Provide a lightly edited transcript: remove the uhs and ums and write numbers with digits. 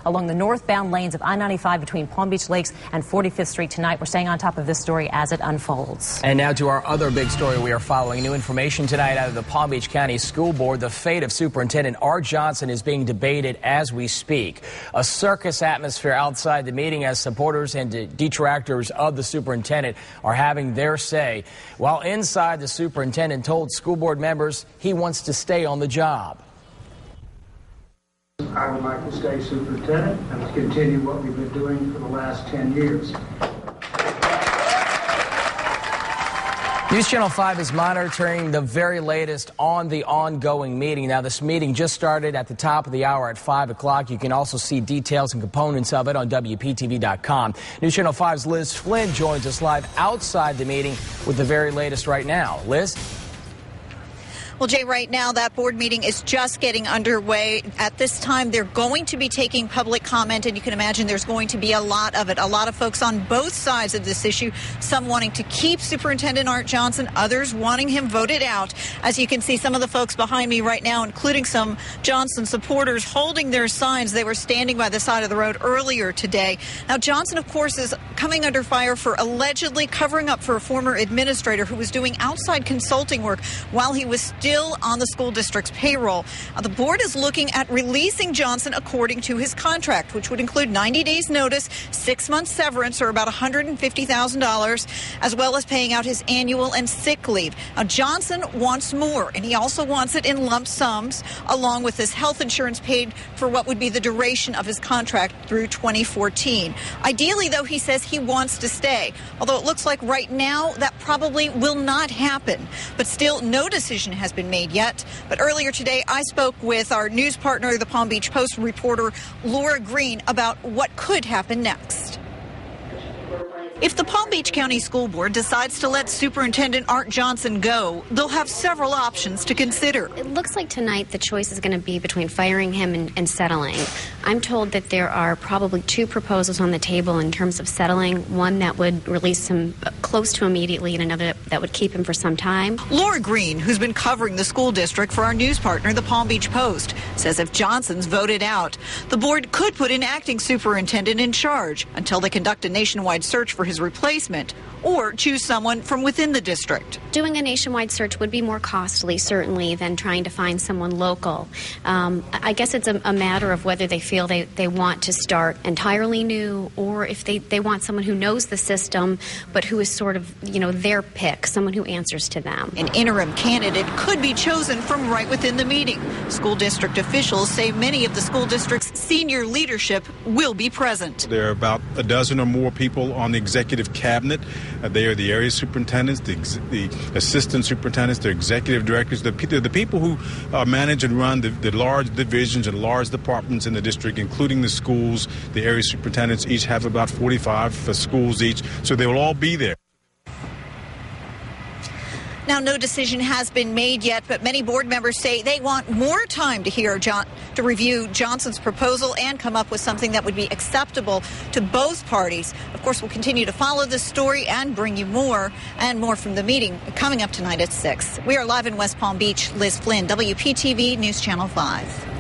along the northbound lanes of I-95 between Palm Beach Lakes and 45th Street tonight. We're staying on top of this story as it unfolds. And now to our other big story we are following. New information tonight out of the Palm Beach County School Board. The fate of Superintendent Art Johnson is being debated as we speak. A circus atmosphere outside the meeting as supporters and detractors of the superintendent are having their say. While inside, the superintendent told school board members he wants to stay on the job. I would like to stay superintendent and to continue what we've been doing for the last 10 years. News Channel 5 is monitoring the very latest on the ongoing meeting. Now, this meeting just started at the top of the hour at 5 o'clock. You can also see details and components of it on WPTV.com. News Channel 5's Liz Flynn joins us live outside the meeting with the very latest right now. Liz? Well, Jay, right now that board meeting is just getting underway. At this time, they're going to be taking public comment, and you can imagine there's going to be a lot of it. A lot of folks on both sides of this issue, some wanting to keep Superintendent Art Johnson, others wanting him voted out. As you can see, some of the folks behind me right now, including some Johnson supporters, holding their signs. They were standing by the side of the road earlier today. Now, Johnson, of course, is coming under fire for allegedly covering up for a former administrator who was doing outside consulting work while he was still on the school district's payroll. The board is looking at releasing Johnson according to his contract, which would include 90 days notice, 6 months severance, or about $150,000, as well as paying out his annual and sick leave. Now, Johnson wants more, and he also wants it in lump sums, along with his health insurance paid for what would be the duration of his contract through 2014. Ideally, though, he says he wants to stay, although it looks like right now that probably will not happen. But still, no decision has been made yet. But earlier today, I spoke with our news partner, the Palm Beach Post reporter Laura Green, about what could happen next. If the Palm Beach County School Board decides to let Superintendent Art Johnson go, they'll have several options to consider. It looks like tonight the choice is going to be between firing him and settling. I'm told that there are probably two proposals on the table in terms of settling, one that would release him close to immediately and another that would keep him for some time. Laura Green, who's been covering the school district for our news partner, the Palm Beach Post, says if Johnson's voted out, the board could put an acting superintendent in charge until they conduct a nationwide search for his replacement or choose someone from within the district. Doing a nationwide search would be more costly, certainly, than trying to find someone local. I guess it's a matter of whether they feel they want to start entirely new or if they want someone who knows the system but who is sort of, their pick, someone who answers to them. An interim candidate could be chosen from right within the meeting. School district officials say many of the school district's senior leadership will be present. There are about a dozen or more people on the executive cabinet. They are the area superintendents, the assistant superintendents, the executive directors, the people who manage and run the large divisions and large departments in the district, including the schools. The area superintendents each have about 45 schools each, so they will all be there. Now, no decision has been made yet, but many board members say they want more time to review Johnson's proposal and come up with something that would be acceptable to both parties. Of course, we'll continue to follow this story and bring you more from the meeting coming up tonight at 6. We are live in West Palm Beach. Liz Flynn, WPTV News Channel 5.